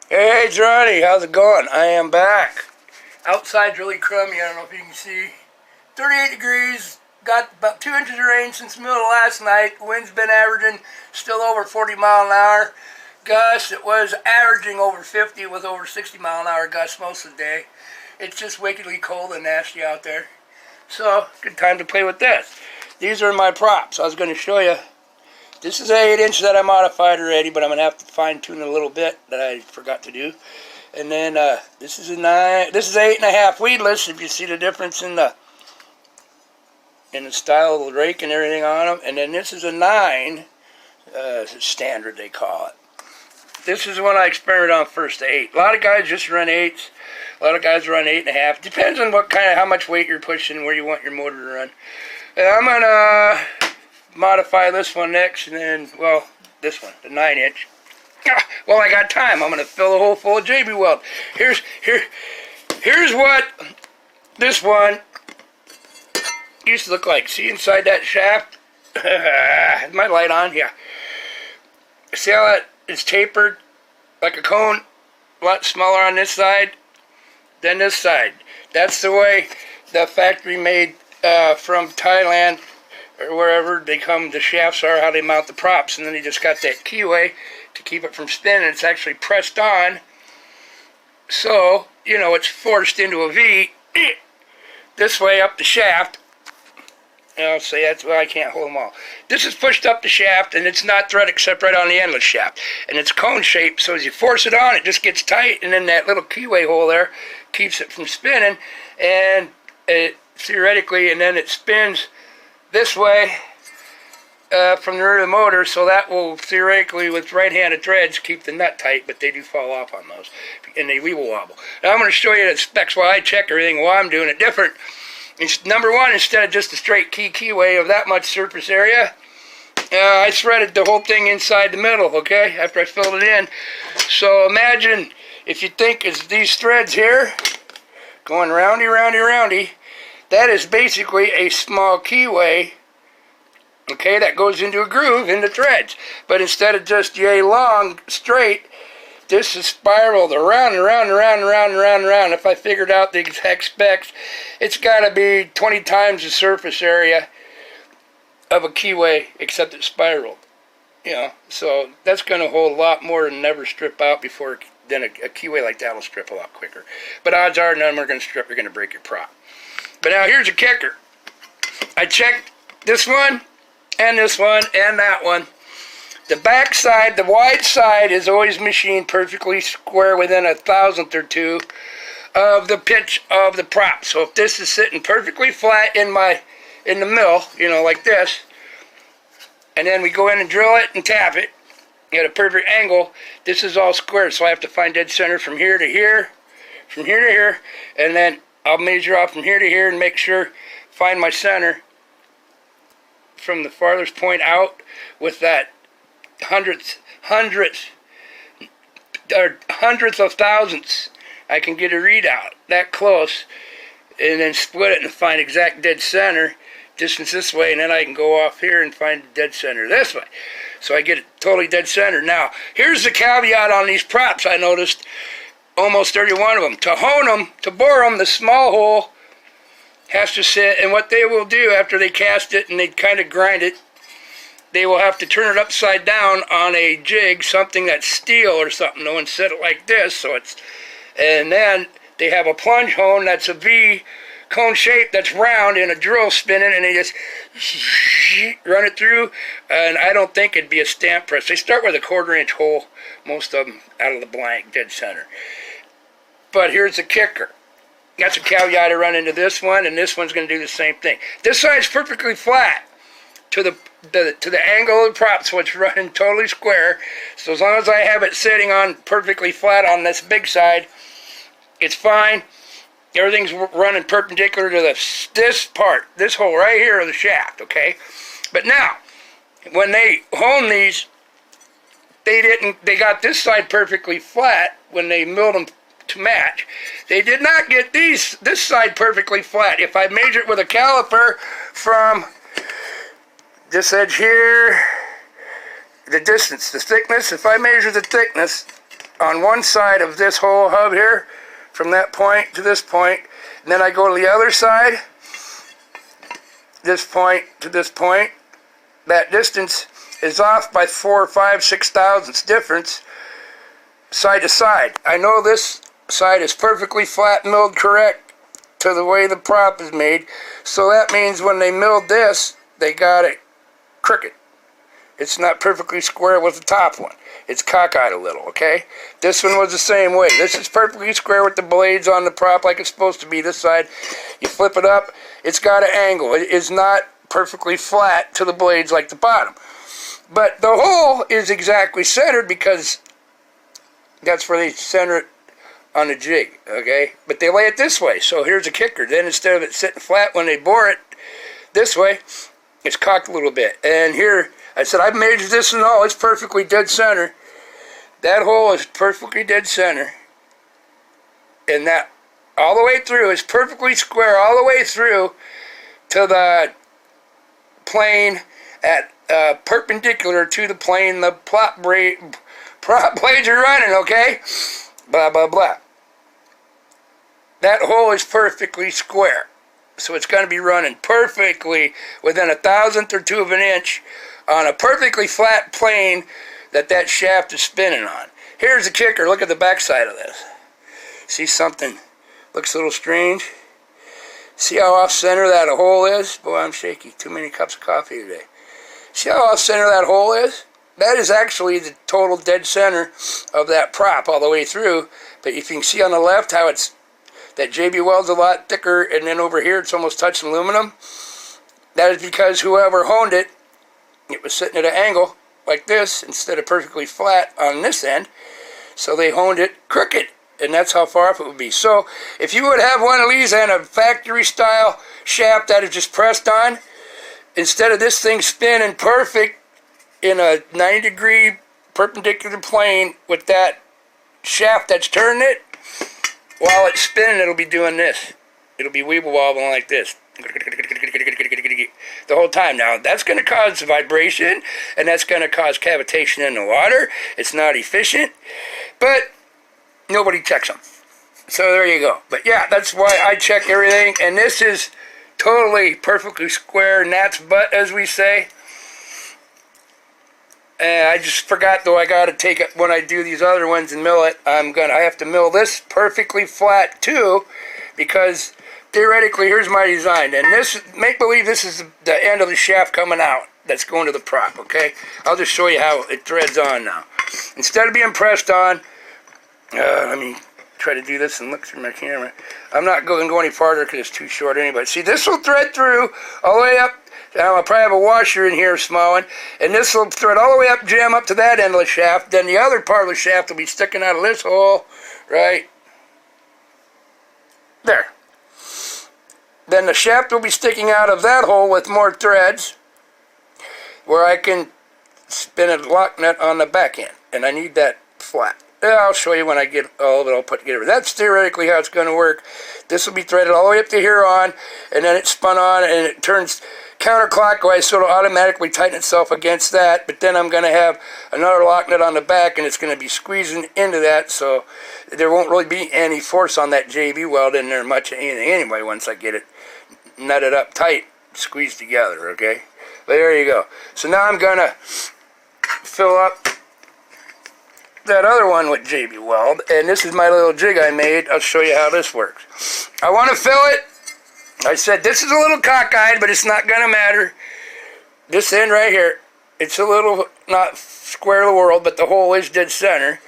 Hey Johnny, how's it going? I am back. Outside's really crummy, I don't know if you can see. 38 degrees, got about 2 inches of rain since the middle of last night. Wind's been averaging still over 40 mile an hour. Gust, it was averaging over 50 with over 60 mile an hour gusts most of the day. It's just wickedly cold and nasty out there. So, good time to play with this. These are my props. I was going to show you. This is an 8-inch that I modified already, but I'm going to have to fine tune it a little bit that I forgot to do. And then this is a 9. This is 8.5 weedless. If you see the difference in the style of the rake and everything on them. And then this is a 9 standard they call it. This is the one I experimented on first, the 8. A lot of guys just run 8s. A lot of guys run 8.5. Depends on what how much weight you're pushing and where you want your motor to run. And I'm gonna modify this one next, and then, well, this one, the 9-inch. Well, I got time. I'm gonna fill the hole full of JB Weld. Here's what this one used to look like. See inside that shaft? Is my light on? Yeah. See how that is tapered like a cone? A lot smaller on this side than this side. That's the way the factory made from Thailand or wherever the shafts are, how they mount the props, and then they just got that keyway to keep it from spinning. It's actually pressed on, so you know it's forced into a V this way up the shaft. I'll say that's why I can't hold them all. This is pushed up the shaft, and it's not thread except right on the endless shaft, and it's cone shaped. So as you force it on, it just gets tight, and then that little keyway hole there keeps it from spinning, and it theoretically, and then it spins this way from the rear of the motor, so that will theoretically, with right-handed threads, keep the nut tight, but they do fall off on those, and they wobble wobble. Now I'm going to show you the specs while I check everything, while I'm doing it different. It's number one, instead of just a straight keyway of that much surface area, I threaded the whole thing inside the middle, okay, after I filled it in. So imagine, if you think it's these threads here, going roundy, roundy, roundy, that is basically a small keyway, okay, that goes into a groove in the threads. But instead of just yay long, straight, this is spiraled around and around and around and around and around and around. If I figured out the exact specs, it's got to be 20 times the surface area of a keyway, except it's spiraled. You know, so that's going to hold a lot more and never strip out before, then a keyway like that will strip a lot quicker. But odds are none of them are going to strip, you're going to break your prop. But now here's a kicker. I checked this one and that one. The back side, the wide side, is always machined perfectly square within 1/1000th or 2 of the pitch of the prop. So if this is sitting perfectly flat in the mill, you know, like this, and then we go in and drill it and tap it at a perfect angle, this is all square. So I have to find dead center from here to here, from here to here, and then I'll measure off from here to here and make sure, find my center from the farthest point out with that hundredths of thousandths. I can get a readout that close, and then split it and find exact dead center distance this way, and then I can go off here and find the dead center this way. So I get it totally dead center. Now, here's the caveat on these props I noticed. Almost 31 of them. To hone them, to bore them, the small hole has to sit, and what they will do after they cast it and they kind of grind it, they will have to turn it upside down on a jig, something that's steel or something. No one set it like this, so it's, and then they have a plunge hone that's a V cone shape that's round and a drill spinning, and they just run it through, and I don't think it'd be a stamp press. They start with a 1/4-inch hole, most of them out of the blank, dead center. But here's the kicker. That's a caveat I run into this one, and this one's going to do the same thing. This side's perfectly flat to the angle of the prop, so it's running totally square. So as long as I have it sitting on perfectly flat on this big side, it's fine. Everything's running perpendicular to this part, this hole right here of the shaft, okay? But now, when they hone these, they got this side perfectly flat when they milled them to match. They did not get this side perfectly flat. If I measure it with a caliper from this edge here, the distance, the thickness, if I measure the thickness on one side of this whole hub here, from that point to this point, and then I go to the other side, this point to this point. That distance is off by 4, 5, 6 thousandths difference side to side. I know this side is perfectly flat milled correct to the way the prop is made, so that means when they milled this, they got it crooked. It's not perfectly square with the top one. It's cockeyed a little, okay? This one was the same way. This is perfectly square with the blades on the prop like it's supposed to be. This side, you flip it up, it's got an angle. It is not perfectly flat to the blades like the bottom. But the hole is exactly centered because that's where they center it on the jig, okay? But they lay it this way, so here's a kicker. Then instead of it sitting flat when they bore it this way, it's cocked a little bit. And here, I said, I've measured this and all, it's perfectly dead center. That hole is perfectly dead center. And that, all the way through, is perfectly square all the way through to the plane at perpendicular to the plane the prop blades are running, okay? Blah, blah, blah. That hole is perfectly square. So it's going to be running perfectly within 1,000th or 2 of an inch on a perfectly flat plane that shaft is spinning on. Here's the kicker. Look at the back side of this. See something looks a little strange? See how off-center that hole is? Boy, I'm shaky. Too many cups of coffee today. See how off-center that hole is? That is actually the total dead center of that prop all the way through. But if you can see on the left how it's, that JB Weld's a lot thicker, and then over here it's almost touching aluminum. That is because whoever honed it, it was sitting at an angle like this instead of perfectly flat on this end. So they honed it crooked, and that's how far off it would be. So if you would have one of these and a factory style shaft that is just pressed on, instead of this thing spinning perfect in a 90-degree perpendicular plane with that shaft that's turning it, while it's spinning, it'll be doing this. It'll be weeble wobbling like this the whole time. Now, that's going to cause vibration, and that's going to cause cavitation in the water. It's not efficient, but nobody checks them. So there you go. But yeah, that's why I check everything, and this is totally perfectly square, gnat's butt, as we say. And I just forgot, though, I got to take it when I do these other ones and mill it. I have to mill this perfectly flat too, because theoretically, here's my design, and this, make believe this is the end of the shaft coming out that's going to the prop, okay? I'll just show you how it threads on now. Instead of being pressed on, let me try to do this and look through my camera. I'm not going to go any farther because it's too short anyway. See, this will thread through all the way up. I'll probably have a washer in here, a small one, and this will thread all the way up, jam up to that end of the shaft. Then the other part of the shaft will be sticking out of this hole, right there. Then the shaft will be sticking out of that hole with more threads, where I can spin a lock nut on the back end, and I need that flat. I'll show you when I get all of it all put together. That's theoretically how it's going to work. This will be threaded all the way up to here on, and then it's spun on, and it turns counterclockwise, so it'll automatically tighten itself against that. But then I'm going to have another lock nut on the back, and it's going to be squeezing into that, so there won't really be any force on that JB weld in there much of anything anyway once I get it nutted up tight, squeezed together, okay? But there you go. So now I'm going to fill up that other one with JB Weld, and this is my little jig I made. I'll show you how this works. I want to fill it. I said this is a little cockeyed, but it's not going to matter. This end right here, it's a little not square of the world, but the hole is dead center.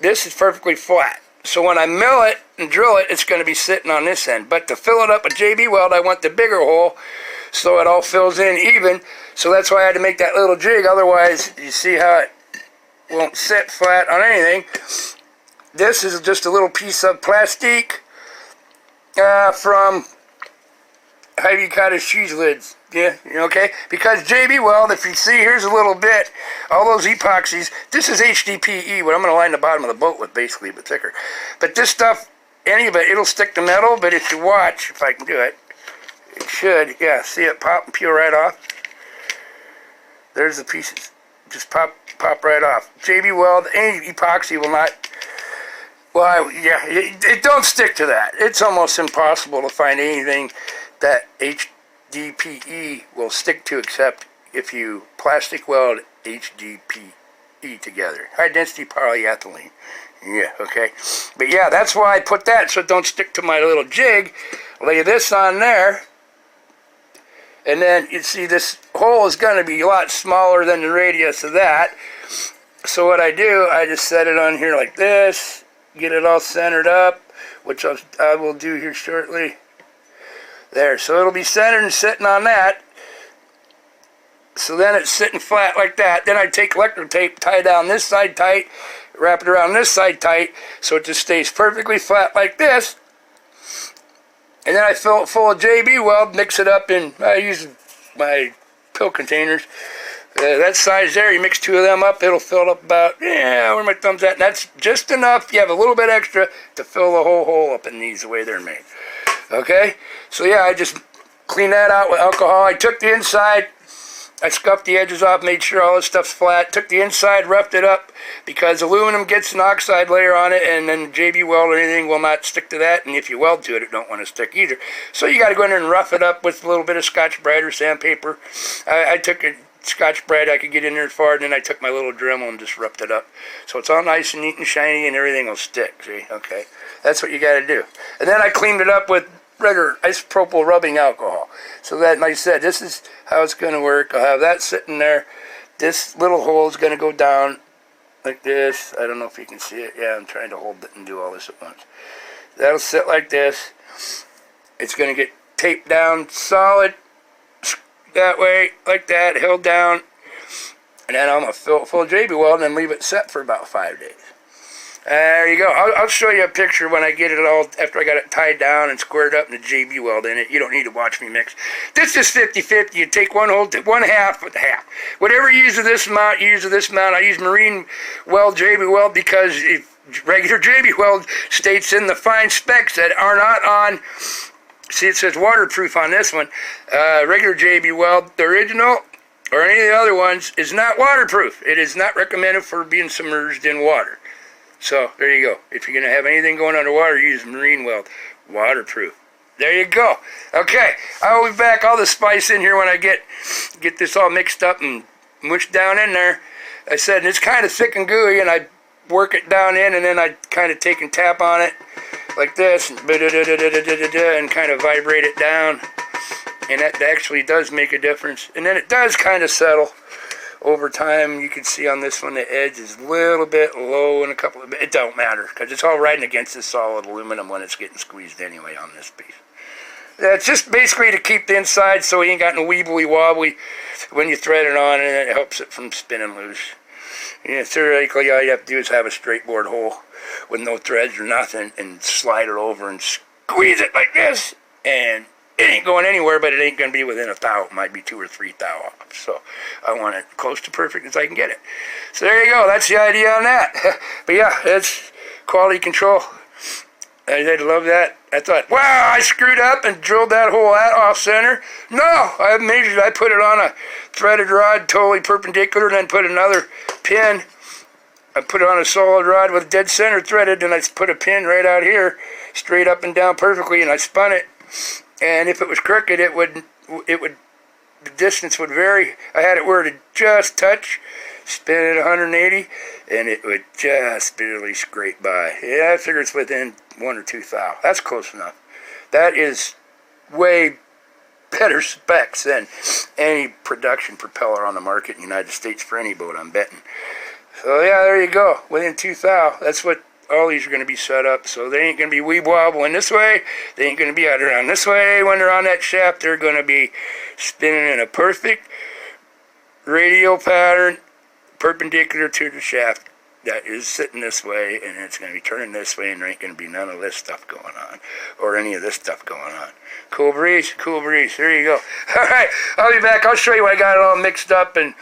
This is perfectly flat. So when I mill it and drill it, it's going to be sitting on this end. But to fill it up with JB Weld, I want the bigger hole so it all fills in even. So that's why I had to make that little jig. Otherwise, you see how it won't sit flat on anything. This is just a little piece of plastic from Hy-Vee Cottage cheese lids. Yeah, okay? Because JB Weld, if you see, here's a little bit, all those epoxies, this is HDPE, what I'm going to line the bottom of the boat with, basically, but thicker. But this stuff, any of it, it'll stick to metal, but if you watch, if I can do it, it should, yeah, see it pop and peel right off? There's the pieces. just pop right off. JB Weld, any epoxy will not. Well, yeah, it don't stick to that. It's almost impossible to find anything that HDPE will stick to except if you plastic weld HDPE together. High density polyethylene. Yeah, okay. But yeah, that's why I put that so it don't stick to my little jig. Lay this on there. And then you see this hole is going to be a lot smaller than the radius of that. So what I do, I just set it on here like this. Get it all centered up, which I will do here shortly. There, so it'll be centered and sitting on that. So then it's sitting flat like that. Then I take electrical tape, tie down this side tight, wrap it around this side tight, so it just stays perfectly flat like this. And then I fill it full of JB Weld, mix it up in, I use my pill containers. That size there, you mix two of them up, it'll fill up about, yeah, where my thumb's at. And that's just enough. You have a little bit extra to fill the whole hole up in these the way they're made. Okay? So yeah, I just clean that out with alcohol. I took the inside, I scuffed the edges off, made sure all this stuff's flat. Took the inside, roughed it up, because aluminum gets an oxide layer on it, and then JB Weld or anything will not stick to that. And if you weld to it, it don't want to stick either. So you got to go in there and rough it up with a little bit of Scotch-Brite or sandpaper. I took a Scotch-Brite I could get in there far, and then I took my little Dremel and just roughed it up. So it's all nice and neat and shiny, and everything will stick, see? Okay, that's what you got to do. And then I cleaned it up with regular isopropyl rubbing alcohol. So that, like I said, this is how it's going to work. I'll have that sitting there. This little hole is going to go down like this. I don't know if you can see it. Yeah, I'm trying to hold it and do all this at once. That'll sit like this. It's going to get taped down solid that way, like that, held down, and then I'm going to fill it full of JB Weld and then leave it set for about 5 days. There you go. I'll show you a picture when I get it all, after I got it tied down and squared up and the JB Weld in it. You don't need to watch me mix. This is 50-50. You take one whole, one half with half. Whatever you use of this amount, you use of this amount. I use Marine Weld, JB Weld, because if regular JB Weld states in the fine specs that are not on. See, it says waterproof on this one. Regular JB Weld, the original, or any of the other ones, is not waterproof. It is not recommended for being submerged in water. So, there you go. If you're going to have anything going underwater, use Marine Weld. Waterproof. There you go. Okay, I'll be back. All the spice in here when I get this all mixed up and mushed down in there. I said, it's kind of thick and gooey, and I work it down in, and then I kind of take and tap on it like this, and kind of vibrate it down, and that actually does make a difference. And then it does kind of settle over time. You can see on this one the edge is a little bit low, and a couple of, it don't matter, because it's all riding against the solid aluminum when it's getting squeezed anyway on this piece. It's just basically to keep the inside so you ain't got no weebly wobbly when you thread it on, and it helps it from spinning loose. Yeah, theoretically, all you have to do is have a straight bored hole with no threads or nothing, and slide it over and squeeze it like this, and it ain't going anywhere, but it ain't going to be within a thou. It might be 2 or 3 thou off. So I want it close to perfect as I can get it. So there you go. That's the idea on that. But yeah, it's quality control. I'd love that. I thought, wow, I screwed up and drilled that hole off center. No, I measured. I put it on a threaded rod, totally perpendicular, and then put another pin. I put it on a solid rod with dead center threaded, and I put a pin right out here, straight up and down perfectly, and I spun it. And if it was crooked, it would, the distance would vary. I had it where it would just touch, spin it 180, and it would just barely scrape by. Yeah, I figure it's within 1 or 2 thou. That's close enough. That is way better specs than any production propeller on the market in the United States for any boat, I'm betting. So yeah, there you go. Within 2 thou. That's what all these are going to be set up. So they ain't going to be weeb wobbling this way. They ain't going to be out around this way. When they're on that shaft, they're going to be spinning in a perfect radial pattern, perpendicular to the shaft that is sitting this way, and it's going to be turning this way, and there ain't going to be none of this stuff going on, or any of this stuff going on. Cool breeze, cool breeze. There you go. All right, I'll be back. I'll show you when I got it all mixed up and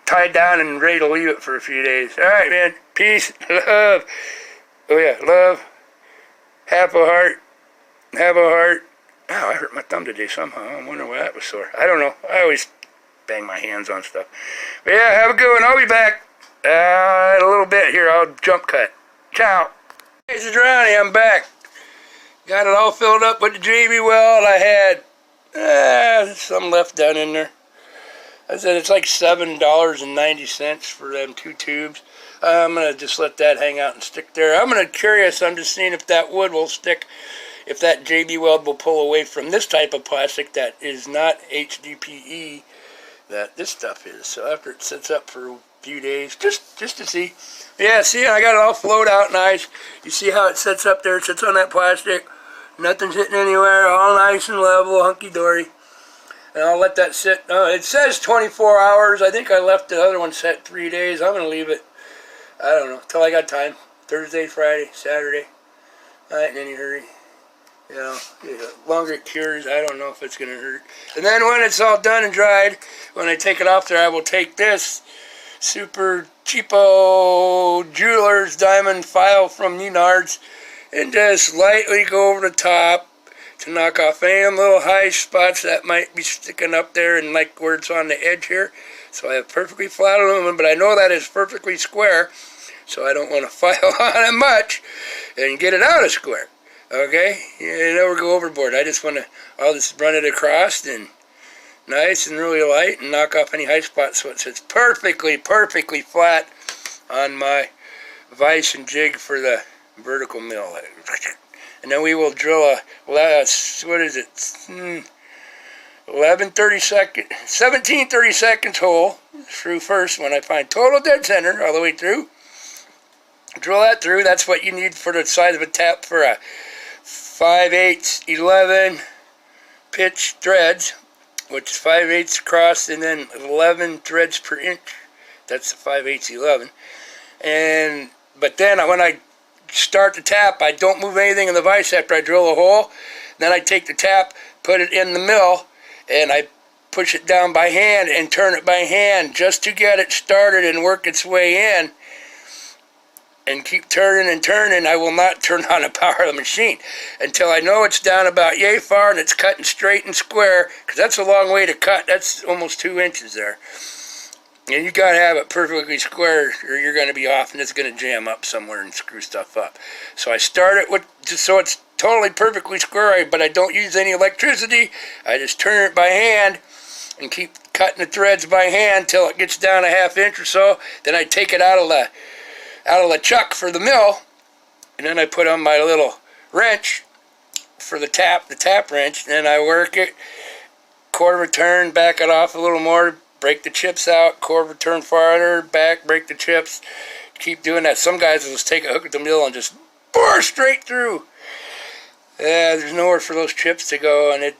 tied down and ready to leave it for a few days. All right, man. Peace, love. Oh yeah, love. Half a heart. Have a heart. Oh, I hurt my thumb today somehow. I wonder why that was sore. I don't know. I always bang my hands on stuff. But yeah, have a good one. I'll be back in a little bit here. I'll jump cut. Ciao. Hey, it's Drowny. I'm back. Got it all filled up with the JB Weld. I had some left down in there. I said it's like $7.90 for them 2 tubes. I'm going to just let that hang out and stick there. I'm curious. I'm just seeing if that wood will stick, if that JB Weld will pull away from this type of plastic that is not HDPE that this stuff is. So after it sits up for a few days, just to see. Yeah, see, I got it all flowed out nice. You see how it sits up there? It sits on that plastic. Nothing's hitting anywhere. All nice and level, hunky-dory. And I'll let that sit. It says 24 hours. I think I left the other one set 3 days. I'm going to leave it, I don't know, till I got time. Thursday, Friday, Saturday. Not in any hurry. You know, longer it cures, I don't know if it's going to hurt. And then when it's all done and dried, when I take it off there, I will take this super cheapo jeweler's diamond file from Menards and just lightly go over the top to knock off any of them little high spots that might be sticking up there and like where it's on the edge here. So I have perfectly flat aluminum, but I know that is perfectly square, so I don't want to file on it much and get it out of square. Okay? You never go overboard. I just want to, I'll just run it across and nice and really light and knock off any high spots so it sits perfectly flat on my vise and jig for the vertical mill. And then we will drill a, what is it, 17 30-second hole through first when I find total dead center all the way through. Drill that through. That's what you need for the size of a tap for a 5/8 11 pitch threads, which is 5/8 across and then 11 threads per inch. That's the 5/8 11. But then when I start the tap, I don't move anything in the vise after I drill a hole. Then I take the tap, put it in the mill, and I push it down by hand and turn it by hand just to get it started and work its way in. And keep turning and turning. I will not turn on the power of the machine until I know it's down about yay far and it's cutting straight and square, because that's a long way to cut. That's almost 2 inches there. And you got to have it perfectly square or you're going to be off and it's going to jam up somewhere and screw stuff up. So I start it with, just so it's totally perfectly square, but I don't use any electricity. I just turn it by hand and keep cutting the threads by hand till it gets down a ½ inch or so. Then I take it out of the chuck for the mill, and then I put on my little wrench for the tap wrench, and then I work it, quarter of a turn, back it off a little more, break the chips out, quarter of a turn farther, back, break the chips, keep doing that. Some guys will just take a hook at the mill and just bore straight through. There's nowhere for those chips to go, and it,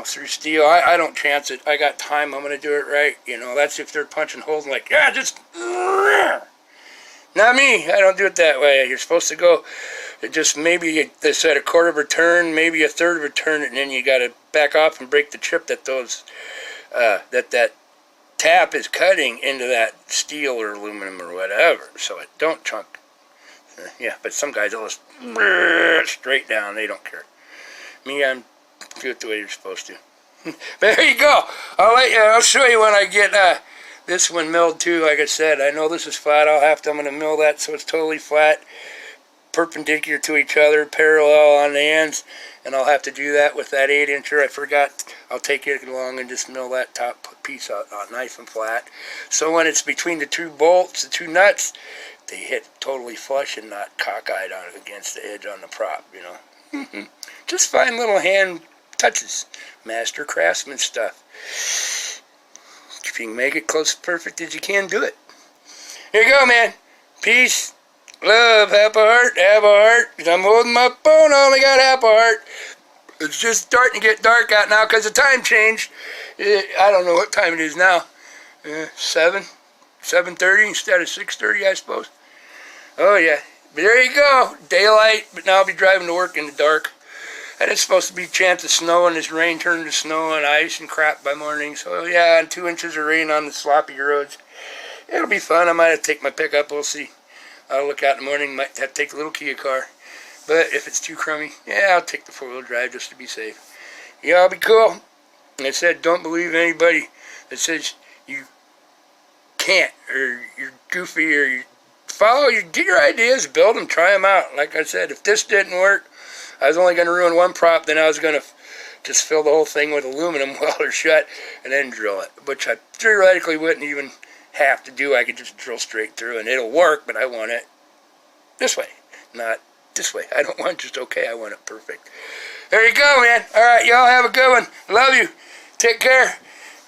through steel. I don't chance it. I got time. I'm going to do it right. That's if they're punching holes and like, yeah, just... Not me. I don't do it that way. You're supposed to go just maybe they said a quarter of a turn, maybe a third of a turn, and then you got to back off and break the chip that that tap is cutting into that steel or aluminum or whatever, so it don't chunk. Yeah, but some guys will just straight down. They don't care. Me, I'm do it the way you're supposed to. There you go. I'll show you when I get this one milled too. Like I said, I know this is flat. I'm going to mill that so it's totally flat, perpendicular to each other, parallel on the ends, and I'll have to do that with that 8-incher. I forgot. I'll take it along and just mill that top piece out nice and flat. So when it's between the 2 bolts, the 2 nuts, they hit totally flush and not cockeyed on against the edge on the prop, Just fine little hand touches. Master craftsman stuff. If you can make it close to perfect as you can, do it. Here you go, man. Peace, love, have a heart. I'm holding my phone, I only got half a heart. It's just starting to get dark out now because the time changed. I don't know what time it is now. 7:30 instead of 6:30, I suppose. Oh, yeah. But there you go. Daylight, but now I'll be driving to work in the dark. And it's supposed to be a chance of snow, and this rain turned to snow and ice and crap by morning. So, yeah, and 2 inches of rain on the sloppy roads. It'll be fun. I might have to take my pickup. We'll see. I'll look out in the morning. Might have to take the little Kia car. But if it's too crummy, yeah, I'll take the 4-wheel drive just to be safe. Yeah, I'll be cool. And I said, don't believe anybody that says you can't, or you're goofy, or you get your ideas, build them, try them out. Like I said, if this didn't work, I was only going to ruin one prop, then I was going to just fill the whole thing with aluminum welder shut and then drill it, which I theoretically wouldn't even have to do. I could just drill straight through and it'll work, but I want it this way, not this way. I don't want just okay, I want it perfect. There you go, man. All right, y'all have a good one. Love you. Take care.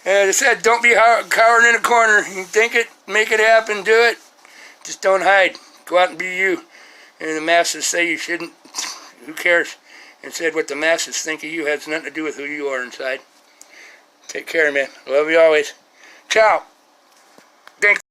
As I said, don't be cowering in a corner. You think it, make it happen, do it. Just don't hide. Go out and be you. And the masses say you shouldn't. Who cares? Instead, what the masses think of you has nothing to do with who you are inside. Take care, man. Love you always. Ciao. Thanks.